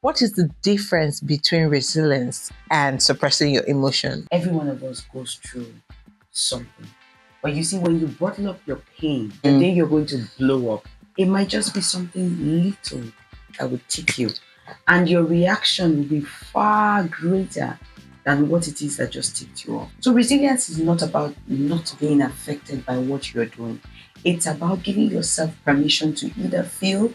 What is the difference between resilience and suppressing your emotion? Every one of us goes through something. But you see, when you bottle up your pain, the day you're going to blow up, it might just be something little that would tick you. And your reaction will be far greater than what it is that just ticked you off. So resilience is not about not being affected by what you're doing. It's about giving yourself permission to either feel,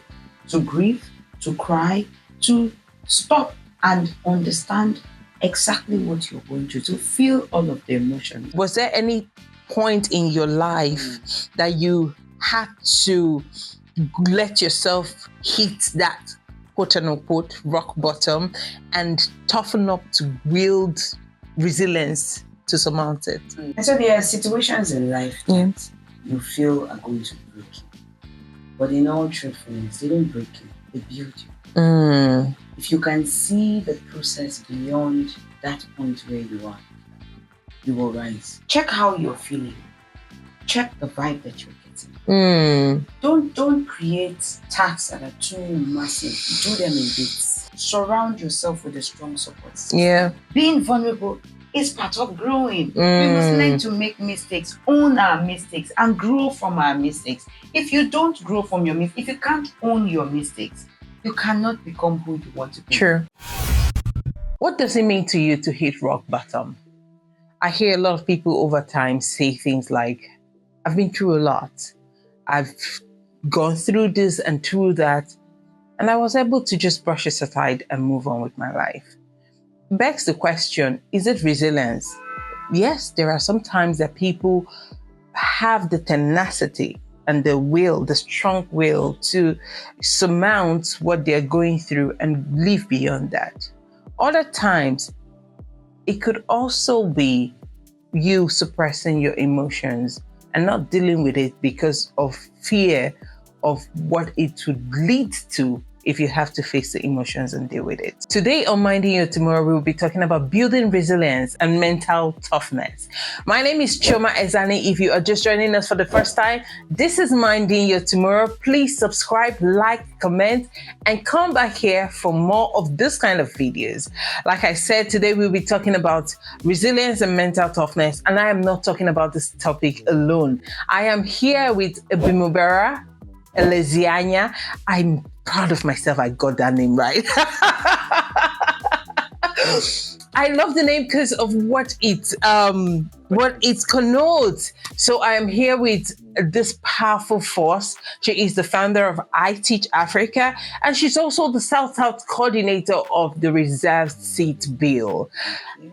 to grieve, to cry, to stop and understand exactly what you're going through, to feel all of the emotions. Was there any point in your life that you had to let yourself hit that quote unquote rock bottom and toughen up to build resilience to surmount it? And so there are situations in life that you feel are going to break you. But in all truthfulness, they don't break you, they build you. If you can see the process beyond that point where you are, you will rise. Check how you're feeling. Check the vibe that you're getting. Don't create tasks that are too massive. Do them in bits. Surround yourself with a strong support system. Yeah. Being vulnerable is part of growing. We must learn to make mistakes, own our mistakes, and grow from our mistakes. If you don't grow from your mistakes, if you can't own your mistakes, you cannot become who you want to be. True. What does it mean to you to hit rock bottom? I hear a lot of people over time say things like, I've been through a lot. I've gone through this and through that, and I was able to just brush it aside and move on with my life. Begs the question, is it resilience? Yes, there are some times that people have the tenacity and the will, the strong will to surmount what they're going through and live beyond that. Other times, it could also be you suppressing your emotions and not dealing with it because of fear of what it would lead to if you have to face the emotions and deal with it. Today on Minding Your Tomorrow, we'll be talking about building resilience and mental toughness. My name is Chioma Ezani. If you are just joining us for the first time, this is Minding Your Tomorrow. Please subscribe, like, comment, and come back here for more of this kind of videos. Like I said, today we'll be talking about resilience and mental toughness, and I am not talking about this topic alone. I am here with Ebi Elezieanya. I'm proud of myself. I got that name right. I love the name because of what it connotes. So I am here with this powerful force. She is the founder of I Teach Africa, and she's also the South coordinator of the Reserved Seat Bill.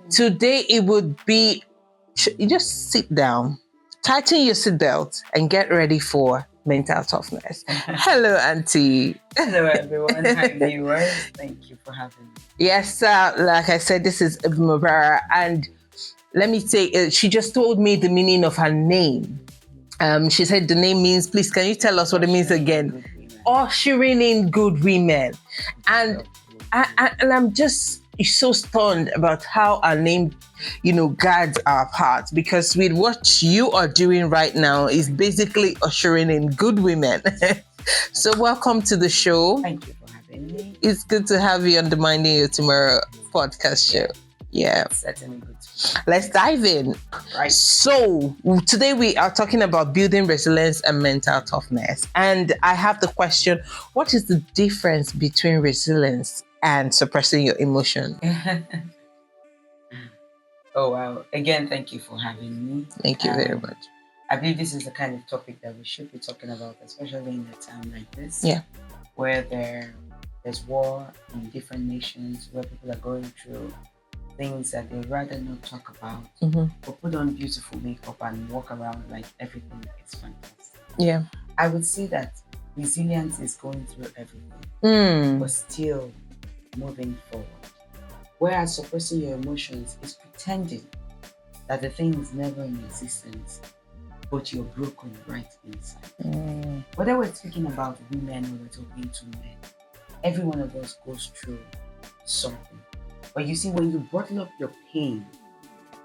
Today it would be, you just sit down, tighten your seatbelt, and get ready for mental toughness. Hello, Auntie. Hello, everyone. Hi, viewers. Thank you for having me. Yes, like I said, this is Ebi, and let me say, she just told me the meaning of her name. She said the name means, please, can you tell us what it means again? Ushering in good women. And I'm just so stunned about our name, guards our path, because with what you are doing right now is basically ushering in good women. So welcome to the show. Thank you for having me. It's good to have you on the Minding Your Tomorrow podcast show. Yeah. Certainly good. Let's dive in. Right. So today we are talking about building resilience and mental toughness. And I have the question, what is the difference between resilience and suppressing your emotion? Oh, wow. Again, thank you for having me. Thank you very much. I believe this is the kind of topic that we should be talking about, especially in a time like this. Yeah. Where there's war in different nations, where people are going through things that they'd rather not talk about, but put on beautiful makeup and walk around like everything is fantastic. Yeah. I would say that resilience is going through everything, but still moving forward. Whereas suppressing your emotions is pretending that the thing is never in existence, but you're broken right inside. Whether we're speaking about women or we're talking to men, every one of us goes through something. But you see, when you bottle up your pain,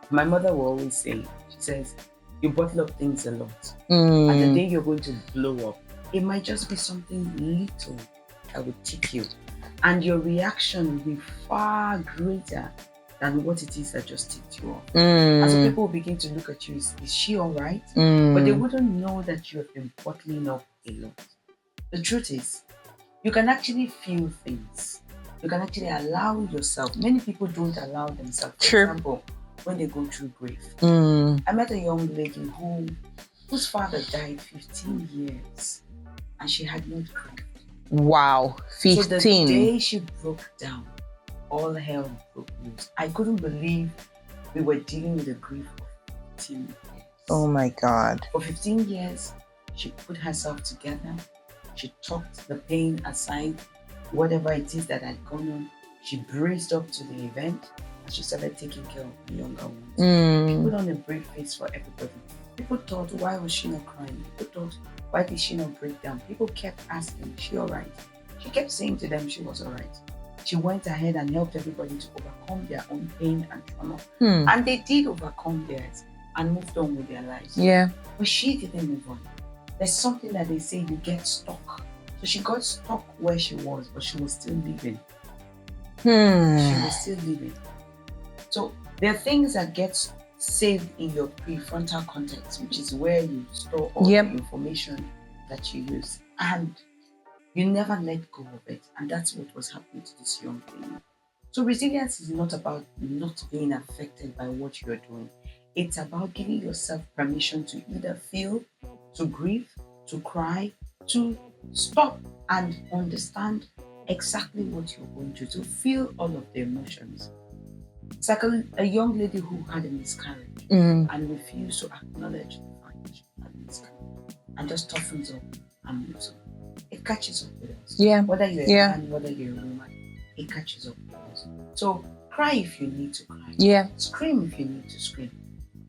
my mother will always say, she says, you bottle up things a lot. And the day you're going to blow up, it might just be something little that would tick you. and your reaction will be far greater than what it is that just ticked you off. And so people will begin to look at you, is she all right? But they wouldn't know that you have been bottling up a lot. The truth is, you can actually feel things. You can actually allow yourself. Many people don't allow themselves. For example, when they go through grief. I met a young lady whose father died 15 years and she had not cried. Wow, 15. So the day she broke down, all hell broke loose. I couldn't believe we were dealing with the grief of 15 years. Oh my God. For 15 years, she put herself together. She tucked the pain aside, whatever it is that had gone on. She braced up to the event and she started taking care of the younger ones. She put on a brave face for everybody. People thought, why was she not crying? People thought, why did she not break down? People kept asking, is she all right? She kept saying to them she was all right. She went ahead and helped everybody to overcome their own pain and trauma. And they did overcome theirs and moved on with their lives. Yeah. But she didn't move on. There's something that they say, you get stuck. So she got stuck where she was, but she was still living. She was still living. So there are things that get saved in your prefrontal cortex, which is where you store all the information that you use. And you never let go of it. And that's what was happening to this young lady. So resilience is not about not being affected by what you're doing. It's about giving yourself permission to either feel, to grieve, to cry, to stop and understand exactly what you're going through, to feel all of the emotions. It's like a young lady who had a miscarriage and refused to acknowledge the fact that she had a miscarriage and just toughens up and moves on. It catches up with us. Yeah. Whether you're a man, whether you're a woman, it catches up with us. So cry if you need to cry. Yeah. Scream if you need to scream.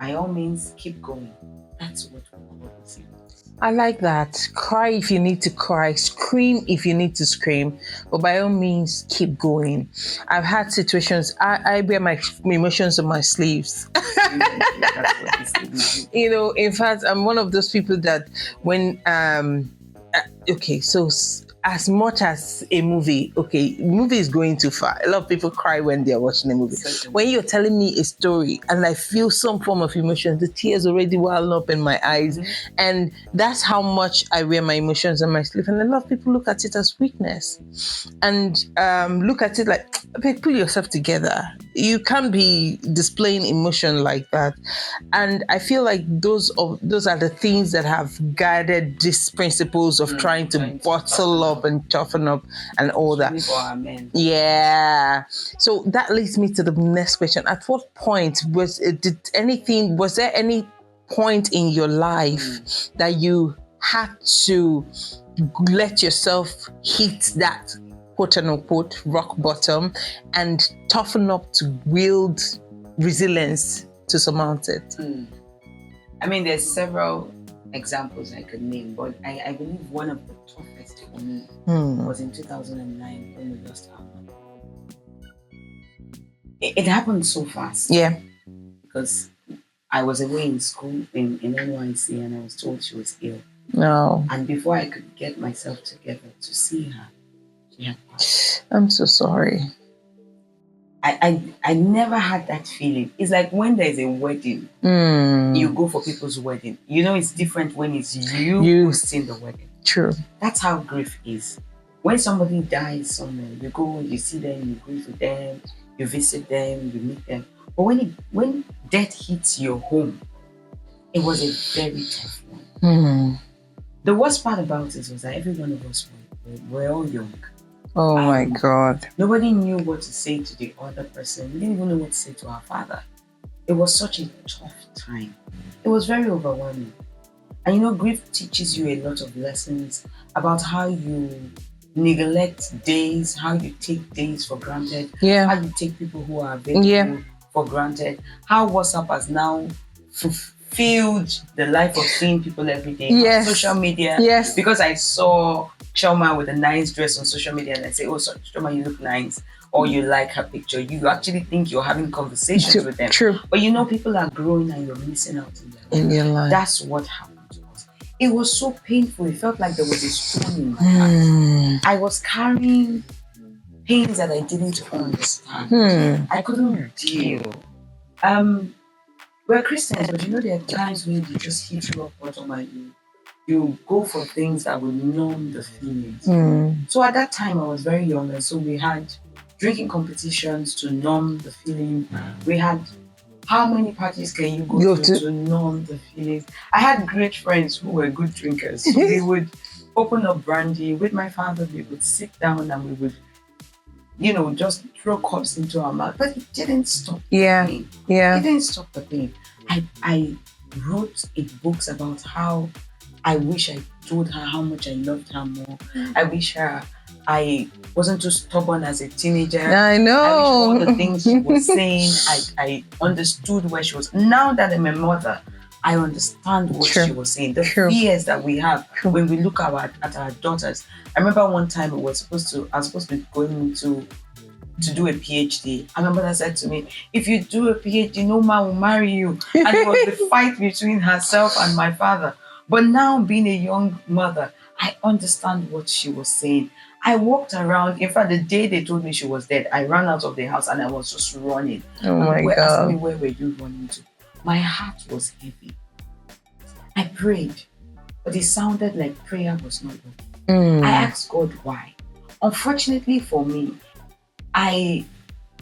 By all means, keep going. That's what we call resilience. I like that. Cry if you need to cry, scream if you need to scream, but by all means, keep going. I've had situations, I wear my emotions on my sleeves. You know, in fact, I'm one of those people that when, so as much as a movie is going too far. A lot of people cry when they're watching a movie. When you're telling me a story and I feel some form of emotion, the tears already well up in my eyes. And that's how much I wear my emotions on my sleeve. And a lot of people look at it as weakness and look at it like, pull yourself together. You can't be displaying emotion like that. And I feel like those are the things that have guided these principles of trying to bottle up and toughen up and all that. Yeah. So that leads me to the next question. At what point was there any point in your life that you had to let yourself hit that quote unquote rock bottom and toughen up to wield resilience to surmount it? I mean, there's several examples I could name, but I believe one of the toughest for me was in 2009 when we lost our mom. It happened so fast. Yeah. Because I was away in school in NYC and I was told she was ill. No. And before I could get myself together to see her, she had passed. I'm so sorry. I never had that feeling. It's like when there's a wedding, you go for people's wedding. You know, it's different when it's you who's in the wedding. True. That's how grief is. When somebody dies somewhere, you go, you see them, you grieve with them, you visit them, you meet them. But when death hits your home, it was a very tough one. The worst part about it was that every one of us were all young. Oh my God. Nobody knew what to say to the other person. We didn't even know what to say to our father. It was such a tough time. It was very overwhelming. And you know, grief teaches you a lot of lessons about how you neglect days, how you take days for granted, how you take people who are available for granted, how WhatsApp has now fulfilled the life of seeing people every day. Social media. Because I saw Choma with a nice dress on social media and I say, oh, sorry, Choma, you look nice, or you like her picture. You actually think you're having conversations with them. True. But you know, people are growing and you're missing out in their life. That's what happened to us. It was so painful. It felt like there was a stone in my heart. I was carrying pains that I didn't understand. I couldn't deal. We're Christians, but there are times when you just hit rock bottom and you go for things that will numb the feelings. So at that time, I was very young, and so we had drinking competitions to numb the feeling. We had how many parties can you go to numb the feelings? I had great friends who were good drinkers. So we would open up brandy with my father. We would sit down and we would, just throw cups into our mouth. But it didn't stop the pain. It didn't stop the pain. I wrote in books about how I wish I told her how much I loved her more. I wish her I wasn't too stubborn as a teenager. I know. I wish all the things she was saying, I understood where she was. Now that I'm a mother, I understand what she was saying. The fears that we have when we look at our daughters. I remember one time I was supposed to be going to do a PhD. And my mother said to me, if you do a PhD, no man will marry you. And it was the fight between herself and my father. But now, being a young mother, I understand what she was saying. I walked around. In fact, the day they told me she was dead, I ran out of the house and I was just running. Oh my God. Asking me, where were you running to? My heart was heavy. I prayed, but it sounded like prayer was not working. I asked God why. Unfortunately for me, I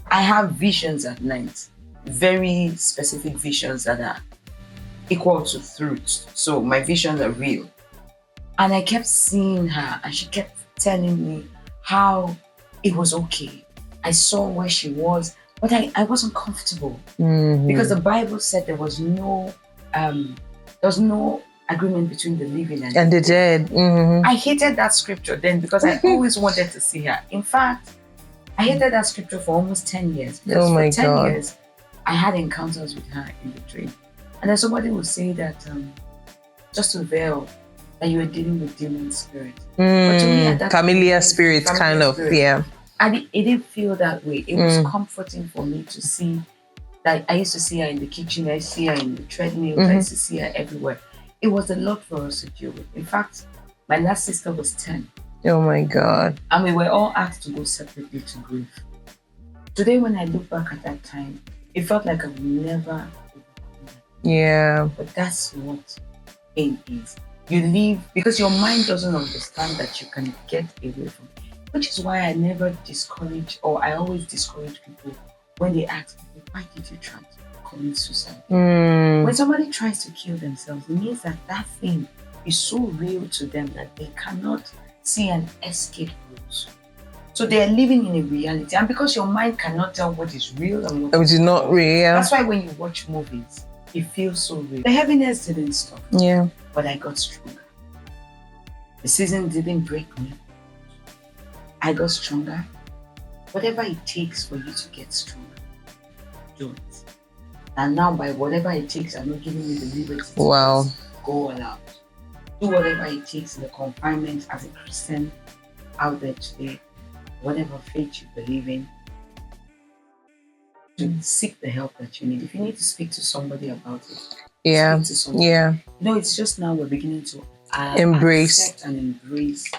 have visions at night, very specific visions that are equal to truth. So my visions are real. And I kept seeing her and she kept telling me how it was okay. I saw where she was, but I wasn't comfortable because the Bible said there was no agreement between the living and the dead. I hated that scripture then because I always wanted to see her. In fact, I hated that scripture for almost 10 years. Because for 10 years, I had encounters with her in the dream. And then somebody would say that just to veil that you were dealing with demon spirit. But to me, at that familiar spirit, kind of, yeah. And it didn't feel that way. It was comforting for me to see that I used to see her in the kitchen, I see her in the treadmill, I used to see her everywhere. It was a lot for us to deal with. In fact, my last sister was 10. Oh my God. And we were all asked to go separately to grief. Today, when I look back at that time, it felt like I would never overcome that. Yeah. But that's what pain is. You leave because your mind doesn't understand that you can get away from it. Which is why I never discourage, or I always discourage people when they ask me, why did you try to commit suicide? When somebody tries to kill themselves, it means that that thing is so real to them that they cannot see an escape route. So they are living in a reality. And because your mind cannot tell what is real and what is not real. That's why when you watch movies, it feels so real. The heaviness didn't stop. Yeah. But I got stronger. The season didn't break me. I got stronger. Whatever it takes for you to get stronger, do it. And now by whatever it takes, I'm not giving you the liberty to go all out. Do whatever it takes in the confinement as a Christian out there today, whatever faith you believe in, to seek the help that you need. If you need to speak to somebody about it, speak to somebody. Yeah. It's just now we're beginning to embrace accept and embrace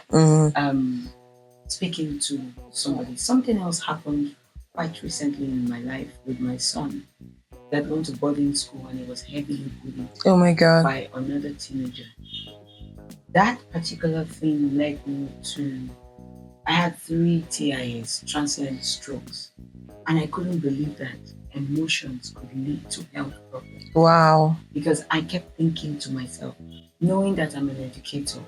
speaking to somebody. Something else happened quite recently in my life with my son. He had gone to boarding school and he was heavily bullied. Oh my God. By another teenager. That particular thing led me to, I had 3 TIAs, transient strokes, and I couldn't believe that emotions could lead to health problems. Wow. Because I kept thinking to myself, knowing that I'm an educator,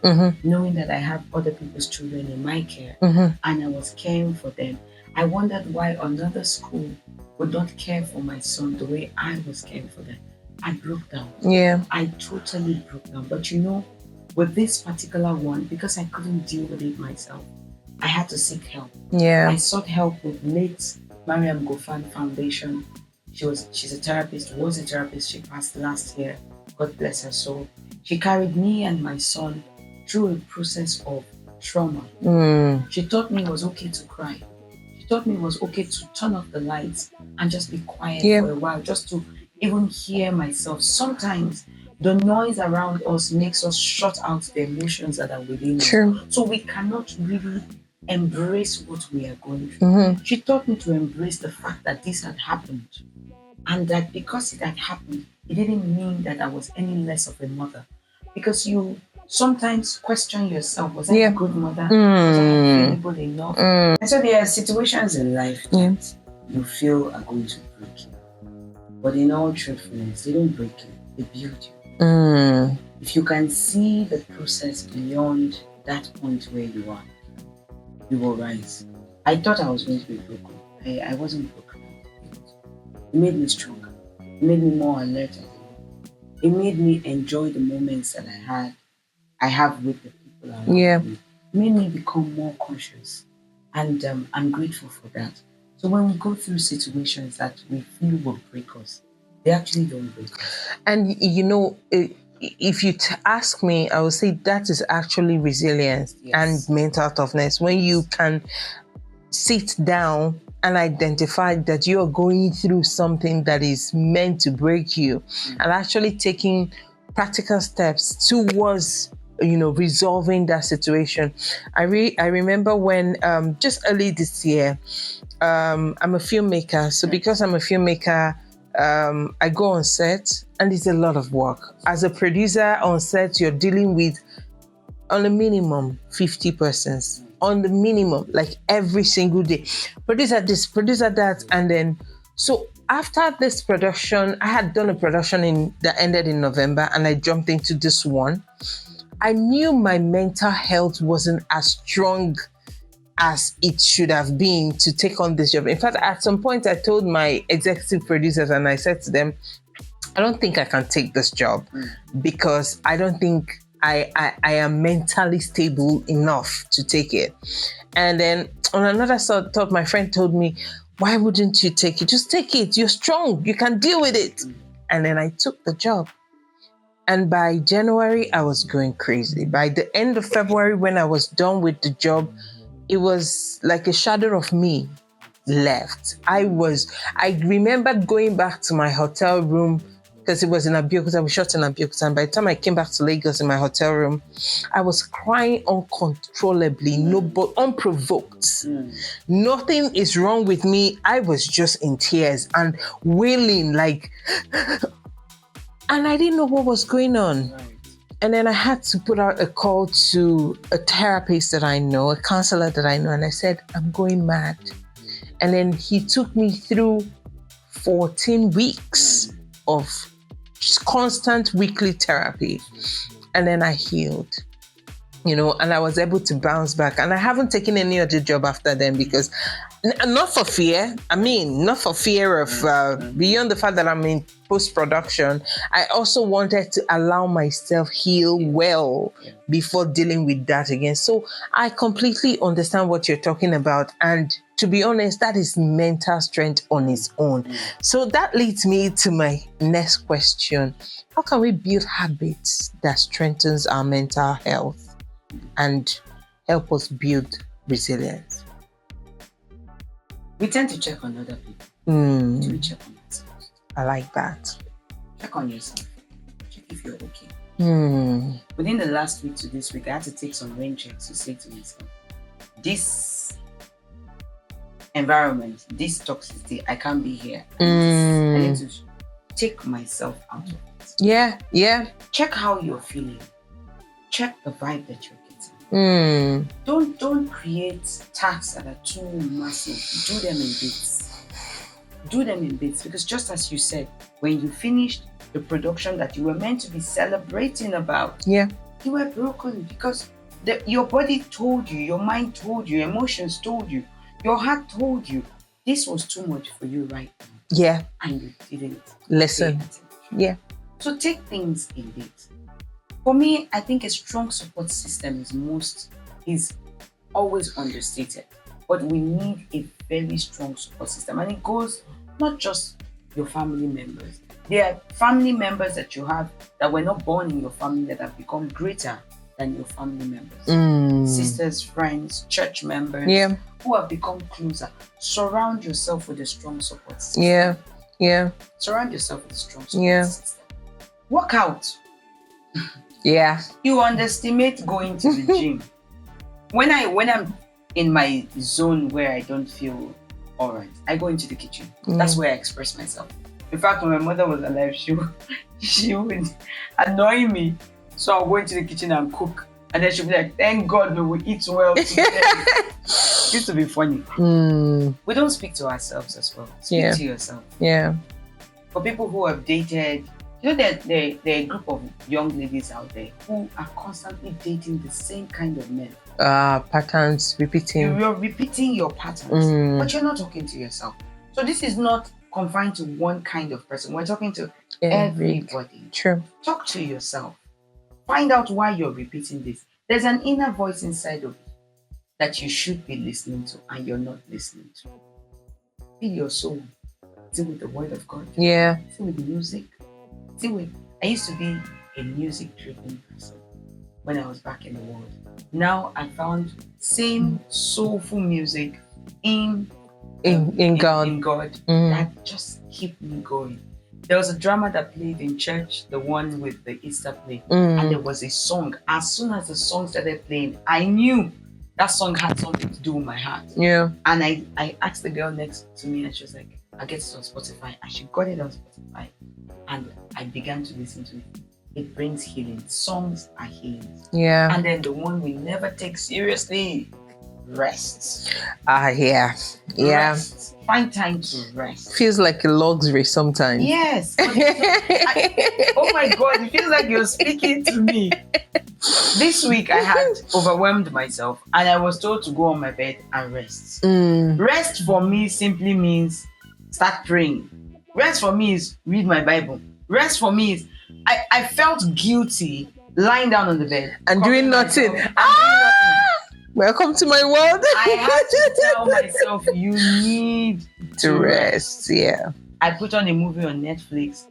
knowing that I have other people's children in my care, and I was caring for them, I wondered why another school would not care for my son the way I was caring for them. I broke down. Yeah. I totally broke down. But with this particular one, because I couldn't deal with it myself, I had to seek help. Yeah. I sought help with late Mariam Gofan Foundation. She's a therapist, was a therapist. She passed last year. God bless her soul. She carried me and my son through a process of trauma. She taught me it was okay to cry. She taught me it was okay to turn off the lights and just be quiet for a while, just to even hear myself. Sometimes the noise around us makes us shut out the emotions that are within us. So we cannot really embrace what we are going through. Mm-hmm. She taught me to embrace the fact that this had happened. And that because it had happened, it didn't mean that I was any less of a mother. Because you sometimes question yourself, was I a good mother? Was I available enough? And so there are situations in life that you feel are going to break you. But in all truthfulness, they don't break you, they build you. If you can see the process beyond that point where you are, you will rise. I thought I was going to be broken. I wasn't broken. It made me stronger. It made me more alert. It made me enjoy the moments that I have with the people around me. It made me become more conscious. And I'm grateful for that. So when we go through situations that we feel will break us, they actually don't break us. And you know, if you ask me, I would say that is actually resilience and mental toughness. When you can sit down and identify that you're going through something that is meant to break you, and actually taking practical steps towards, resolving that situation. I remember when just early this year, I'm a filmmaker. So because I'm a filmmaker, I go on set and it's a lot of work. As a producer on set, you're dealing with on a minimum 50 persons. On the minimum, like every single day. Producer this, producer that. And then, so after this production, I had done a production that ended in November and I jumped into this one. I knew my mental health wasn't as strong as it should have been to take on this job. In fact, at some point I told my executive producers and I said to them, I don't think I can take this job because I don't think I am mentally stable enough to take it. And then on another thought, my friend told me, why wouldn't you take it? Just take it. You're strong. You can deal with it. And then I took the job. And by January, I was going crazy. By the end of February, when I was done with the job, it was like a shadow of me left. I remember going back to my hotel room because it was in Abeokuta. We shot in Abeokuta. And by the time I came back to Lagos in my hotel room, I was crying uncontrollably, but unprovoked. Nothing is wrong with me. I was just in tears and wailing like, and I didn't know what was going on. Right. And then I had to put out a call to a therapist that I know, a counselor that I know. And I said, I'm going mad. And then he took me through 14 weeks of just constant weekly therapy. And then I healed, and I was able to bounce back. And I haven't taken any other job after then because, not for fear. Not for fear of, beyond the fact that I'm in post-production, I also wanted to allow myself heal well before dealing with that again. So I completely understand what you're talking about. And to be honest, that is mental strength on its own. So that leads me to my next question. How can we build habits that strengthens our mental health and help us build resilience? We tend to check on other people. Do we check on ourselves? I like that. Check on yourself. Check if you're okay. Within the last week to this week, I had to take some rain checks to say to myself, this environment, this toxicity, I can't be here. I need to take myself out of it. Yeah. Check how you're feeling. Check the vibe that you're getting. Don't create tasks that are too massive. Do them in bits. Because just as you said, when you finished the production that you were meant to be celebrating about, you were broken because your body told you, your mind told you, emotions told you, your heart told you this was too much for you right now. And you didn't listen. So take things in bits. For me, I think a strong support system is always understated, but we need a very strong support system, and it goes not just your family members. There are family members that you have that were not born in your family that have become greater than your family members. Sisters, friends, church members who have become closer. Surround yourself with a strong support system. Surround yourself with a strong support system. Work out. You underestimate going to the gym. When I'm in my zone where I don't feel all right, I go into the kitchen. That's where I express myself. In fact, when my mother was alive, she would annoy me. So I'll go into the kitchen and cook. And then she'll be like, thank God we will eat well today. It used to be funny. We don't speak to ourselves as well. Speak to yourself. Yeah. For people who have dated, you know, there are a group of young ladies out there who are constantly dating the same kind of men. Patterns repeating. You're repeating your patterns, but you're not talking to yourself. So this is not confined to one kind of person. We're talking to everybody. True. Talk to yourself. Find out why you're repeating this. There's an inner voice inside of you that you should be listening to and you're not listening to. Feel your soul. Deal with the word of God. Yeah. Deal with the music. I used to be a music-driven person when I was back in the world. Now I found same soulful music in God that just keep me going. There was a drama that played in church, the one with the Easter play, and there was a song. As soon as the song started playing, I knew that song had something to do with my heart. Yeah. And I asked the girl next to me, and she was like, I'll get it on Spotify. And she got it on Spotify. And I began to listen to it. It brings healing. Songs are healing. Yeah. And then the one we never take seriously, rest. Yeah. Rest. Find time to rest. Feels like a luxury sometimes. Yes. Oh my God, it feels like you're speaking to me. This week I had overwhelmed myself and I was told to go on my bed and rest. Rest for me simply means start praying. Rest for me is read my Bible. Rest for me is I felt guilty lying down on the bed and doing nothing. Welcome to my world. I had to tell myself, you need to rest. Yeah. I put on a movie on Netflix,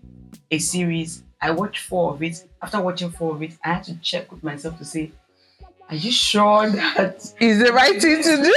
a series. I watched 4 of it. After watching 4 of it, I had to check with myself to say, are you sure that is the right thing to do?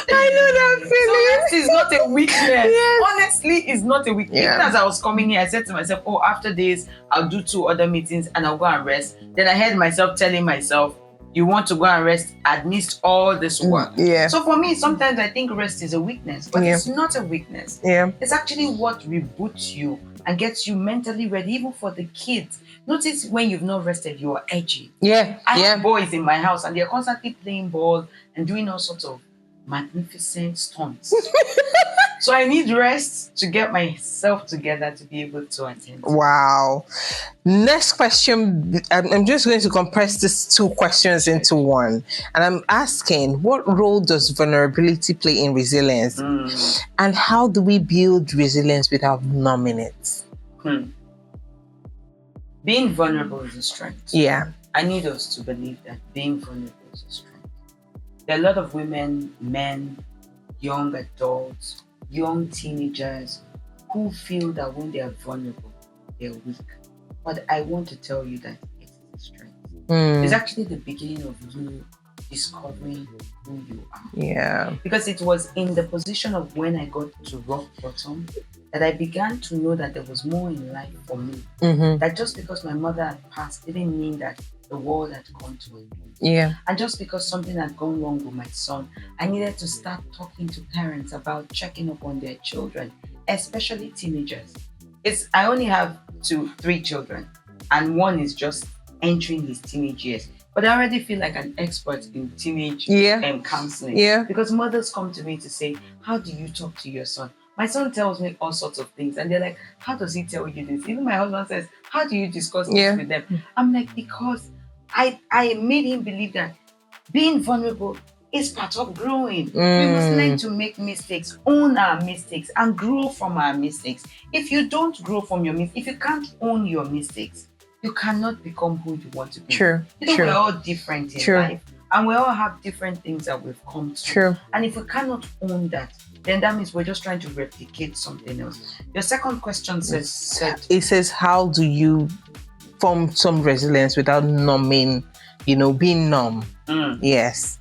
I know that feeling. So it's not a weakness. Yes. Honestly, it's not a weakness. Yeah. Even as I was coming here, I said to myself, oh, after this, I'll do 2 other meetings and I'll go and rest. Then I heard myself telling myself, you want to go and rest amidst all this work. Yeah. So for me, sometimes I think rest is a weakness, but it's not a weakness. Yeah. It's actually what reboots you and gets you mentally ready, even for the kids. Notice when you've not rested, you're edgy. Yeah. I have boys in my house and they're constantly playing ball and doing all sorts of magnificent stunts. So I need rest to get myself together to be able to attend. Wow. Next question. I'm just going to compress these 2 questions into one. And I'm asking, what role does vulnerability play in resilience? And how do we build resilience without numbing it? Being vulnerable is a strength. Yeah. I need us to believe that being vulnerable is a strength. There are a lot of women, men, young adults, young teenagers who feel that when they are vulnerable, they're weak. But I want to tell you that it is a strength. It's actually the beginning of you discovering who you are. Yeah. Because it was in the position of when I got to rock bottom that I began to know that there was more in life for me. That just because my mother had passed didn't mean that the world had come to an end. Yeah. And just because something had gone wrong with my son, I needed to start talking to parents about checking up on their children, especially teenagers. I only have 3 children, and one is just entering his teenage years. But I already feel like an expert in teenage counseling. Yeah. Because mothers come to me to say, how do you talk to your son? My son tells me all sorts of things, and they're like, how does he tell you this? Even my husband says, how do you discuss this with them? I'm like, because I made him believe that being vulnerable is part of growing. We must learn to make mistakes, own our mistakes, and grow from our mistakes. If you don't grow from your mistakes, if you can't own your mistakes, you cannot become who you want to be. True. We're all different in life, and we all have different things that we've come to. True. And if we cannot own that, then that means we're just trying to replicate something else. Your second question says, how do you form some resilience without numbing, being numb? Yes.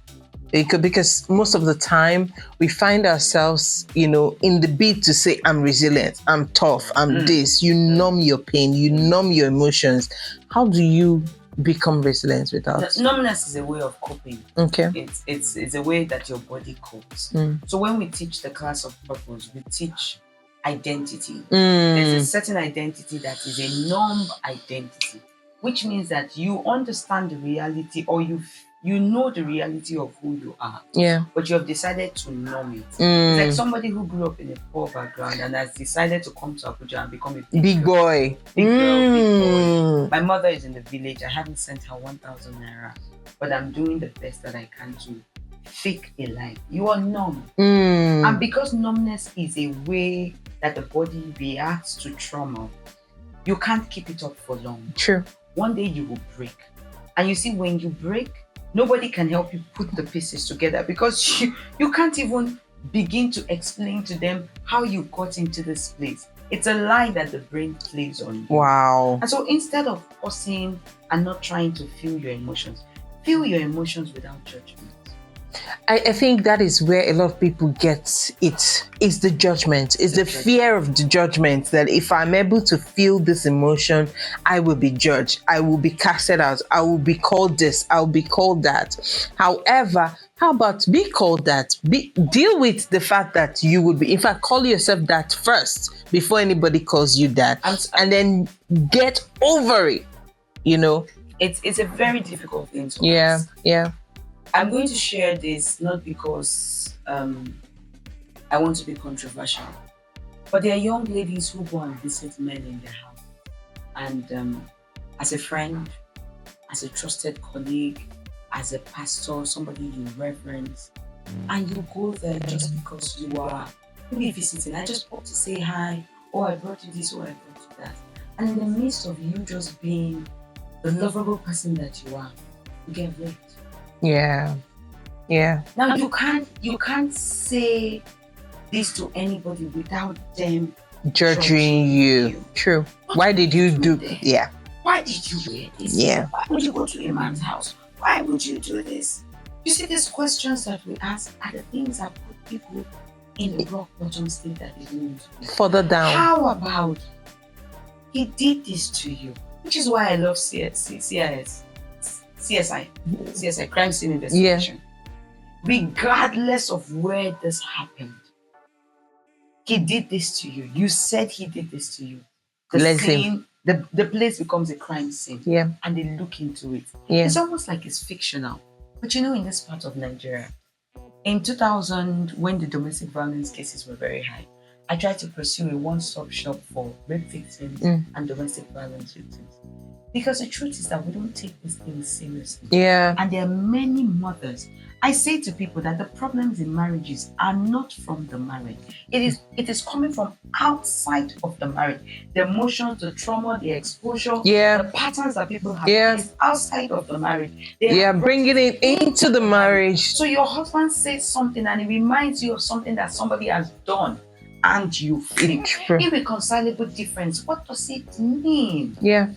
Because most of the time we find ourselves, in the bid to say, I'm resilient, I'm tough, I'm this. You numb your pain, you numb your emotions. How do you become resilient without? Numbness is a way of coping. Okay. It's a way that your body copes. So when we teach the class of purpose, we teach identity. There's a certain identity that is a numb identity, which means that you understand the reality, or you know the reality of who you are. Yeah. But you have decided to numb it. It's like somebody who grew up in a poor background and has decided to come to Abuja and become a Big boy. Big girl, big boy. My mother is in the village. I haven't sent her 1,000 naira, but I'm doing the best that I can to fake a life. You are numb. And because numbness is a way that the body reacts to trauma, you can't keep it up for long. True. One day you will break. And you see, when you break, nobody can help you put the pieces together, because you can't even begin to explain to them how you got into this place. It's a lie that the brain plays on you. Wow. And so instead of pausing and not trying to feel your emotions without judgment. I think that is where a lot of people get it. It's the judgment. It's the fear of the judgment, that if I'm able to feel this emotion, I will be judged. I will be casted out. I will be called this. I'll be called that. However, how about be called that? Deal with the fact that you would be. In fact, call yourself that first before anybody calls you that. And then get over it. You know? It's a very difficult thing to ask. Yeah. I'm going to share this not because I want to be controversial, but there are young ladies who go and visit men in their house. And as a friend, as a trusted colleague, as a pastor, somebody you reverence, and you go there just because you are maybe visiting. I just want to say hi, or I brought you this, or I brought you that. And in the midst of you just being the lovable person that you are, you get raped. Yeah. Now you can't say this to anybody without them judging you. True. Why did you do this? Yeah. Why did you wear this? Yeah. Why would you go to a man's house? Why would you do this? You see, these questions that we ask are the things that put people in the rock bottom state that they don't want to be. Further down. How about he did this to you? Which is why I love CSI, crime scene investigation. Regardless of where this happened, he did this to you. You said he did this to you. The place becomes a crime scene. Yeah. And they look into it. Yeah. It's almost like it's fictional. But you know, in this part of Nigeria, in 2000, when the domestic violence cases were very high, I tried to pursue a one-stop shop for rape victims and domestic violence victims. Because the truth is that we don't take these things seriously. Yeah. And there are many mothers. I say to people that the problems in marriages are not from the marriage. It is coming from outside of the marriage. The emotions, the trauma, the exposure, the patterns that people have is outside of the marriage. They are bringing it into the marriage. So your husband says something and it reminds you of something that somebody has done, and you feel irreconcilable difference. What does it mean? Yeah.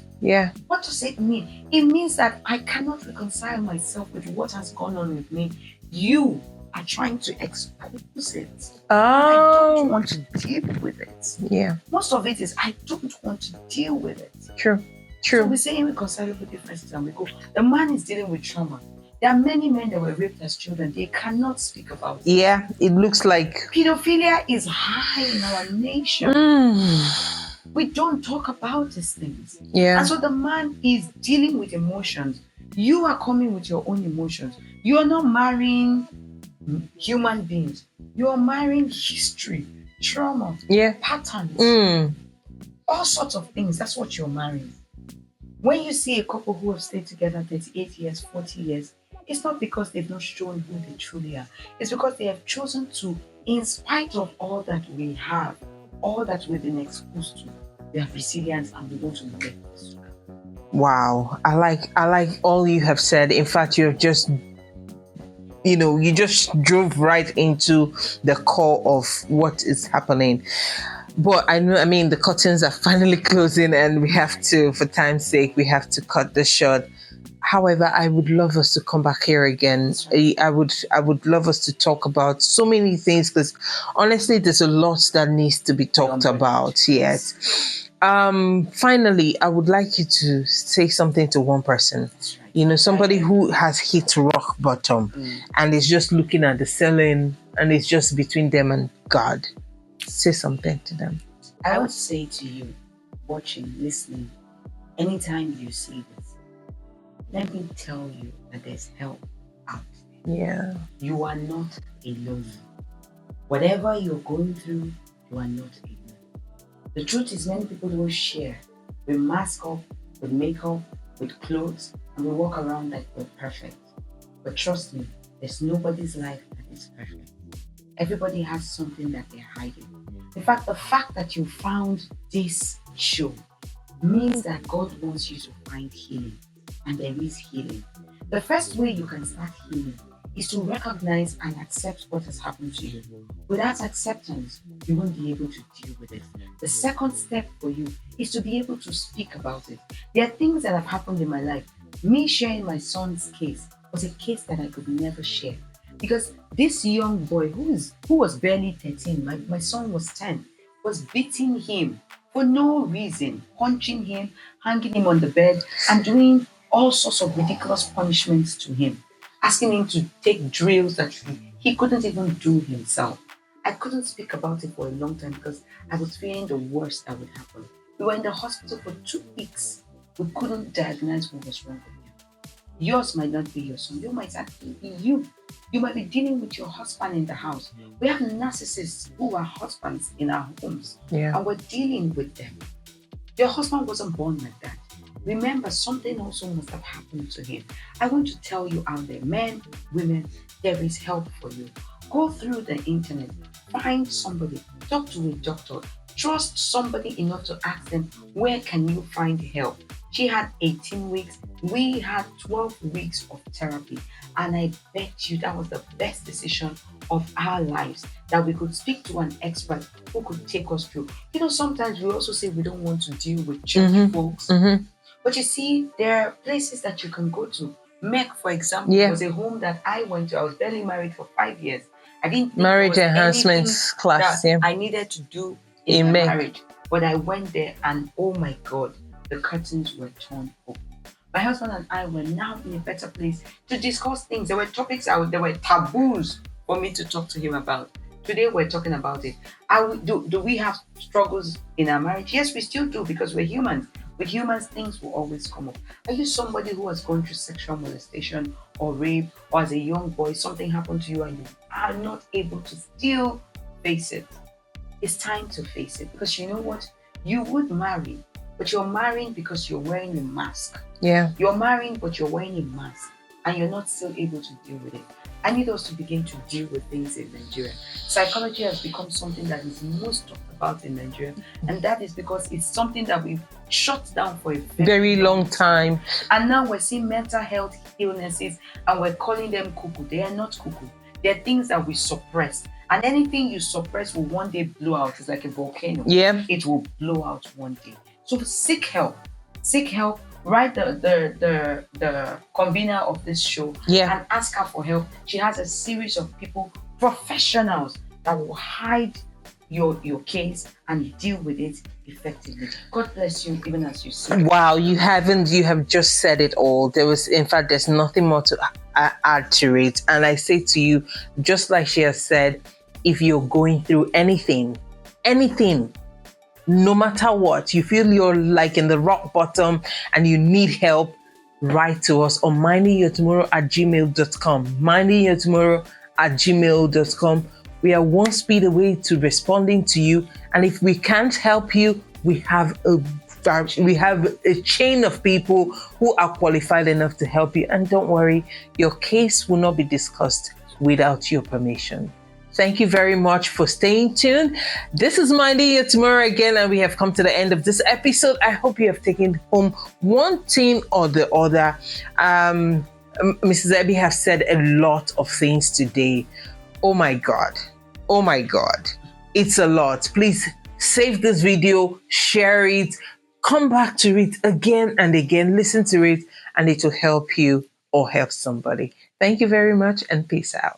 What does it mean? It means that I cannot reconcile myself with what has gone on with me. You are trying to expose it. I don't want to deal with it. Yeah. Most of it is I don't want to deal with it. True. So we say irreconcilable differences and we go. The man is dealing with trauma. There are many men that were raped as children. They cannot speak about it. Yeah, it looks like pedophilia is high in our nation. We don't talk about these things. Yeah. And so the man is dealing with emotions. You are coming with your own emotions. You are not marrying human beings. You are marrying history, trauma, patterns, all sorts of things. That's what you're marrying. When you see a couple who have stayed together 38 years, 40 years, it's not because they've not shown who they truly are. It's because they have chosen to, in spite of all that we have, all that we've been exposed to, we have resilience and we want to get this. Wow. I like all you have said. In fact, you just drove right into the core of what is happening. But I mean, the curtains are finally closing and we have to, for time's sake, we have to cut this short. However, I would love us to come back here again. I would love us to talk about so many things, because honestly, there's a lot that needs to be talked about. Yes. Finally, I would like you to say something to one person. That's right. You know, somebody who has hit rock bottom and is just looking at the ceiling and it's just between them and God. Say something to them. I would say to you, watching, listening, anytime you see this, let me tell you that there's help out there. Yeah. You are not alone. Whatever you're going through, you are not alone. The truth is, many people don't share. We mask up with makeup, with clothes, and we walk around like we're perfect. But trust me, there's nobody's life that is perfect. Everybody has something that they're hiding. In fact, the fact that you found this show means that God wants you to find healing, and there is healing. The first way you can start healing is to recognize and accept what has happened to you. Without acceptance, you won't be able to deal with it. The second step for you is to be able to speak about it. There are things that have happened in my life. Me sharing my son's case was a case that I could never share. Because this young boy who was barely 13, my son was 10, was beating him for no reason, punching him, hanging him on the bed, and doing all sorts of ridiculous punishments to him, asking him to take drills that he couldn't even do himself. I couldn't speak about it for a long time because I was fearing the worst that would happen. We were in the hospital for 2 weeks. We couldn't diagnose what was wrong with him. Yours might not be your son. You might actually be you. You might be dealing with your husband in the house. We have narcissists who are husbands in our homes, Yeah. and we're dealing with them. Your husband wasn't born like that. Remember, something also must have happened to him. I want to tell you out there, men, women, there is help for you. Go through the internet, find somebody, talk to a doctor, trust somebody enough to ask them, where can you find help? She had 18 weeks. We had 12 weeks of therapy. And I bet you that was the best decision of our lives, that we could speak to an expert who could take us through. You know, sometimes we also say we don't want to deal with church folks. But you see, there are places that you can go to. MEC, for example, was a home that I went to. I was barely married for 5 years. I didn't think Marriage there was enhancements anything class. that Yeah. I needed to do in my marriage. But I went there and oh my God, the curtains were torn open. My husband and I were now in a better place to discuss things. There were topics, there were taboos for me to talk to him about. Today we're talking about it. Do we have struggles in our marriage? Yes, we still do, because we're humans. With humans, things will always come up. Are you somebody who has gone through sexual molestation or rape, or as a young boy, something happened to you and you are not able to still face it? It's time to face it, because you know what? You would marry, but you're marrying because you're wearing a mask. Yeah. You're marrying, but you're wearing a mask, and you're not still able to deal with it. I need us to begin to deal with things in Nigeria. Psychology has become something that is most talked about in Nigeria, and that is because it's something that we've shut down for a very long time. And now we're seeing mental health illnesses and we're calling them cuckoo. They are not cuckoo. They're things that we suppress. And anything you suppress will one day blow out. It's like a volcano. Yeah. It will blow out one day. So seek help. Seek help. Write the convener of this show and ask her for help. She has a series of people, professionals, that will hide your case and deal with it effectively. God bless you, even as you say. Wow, you have just said it all. There's nothing more to add to it. And I say to you, just like she has said, if you're going through anything, no matter what, you feel you're like in the rock bottom and you need help, write to us on mindingyourtomorrow@gmail.com. mindingyourtomorrow@gmail.com. We are one speed away to responding to you. And if we can't help you, we have a chain of people who are qualified enough to help you. And don't worry, your case will not be discussed without your permission. Thank you very much for staying tuned. This is Minding Your Tomorrow again, and we have come to the end of this episode. I hope you have taken home one thing or the other. Mrs. Ebi has said a lot of things today. Oh my God. It's a lot. Please save this video, share it, come back to it again and again, listen to it, and it will help you or help somebody. Thank you very much, and peace out.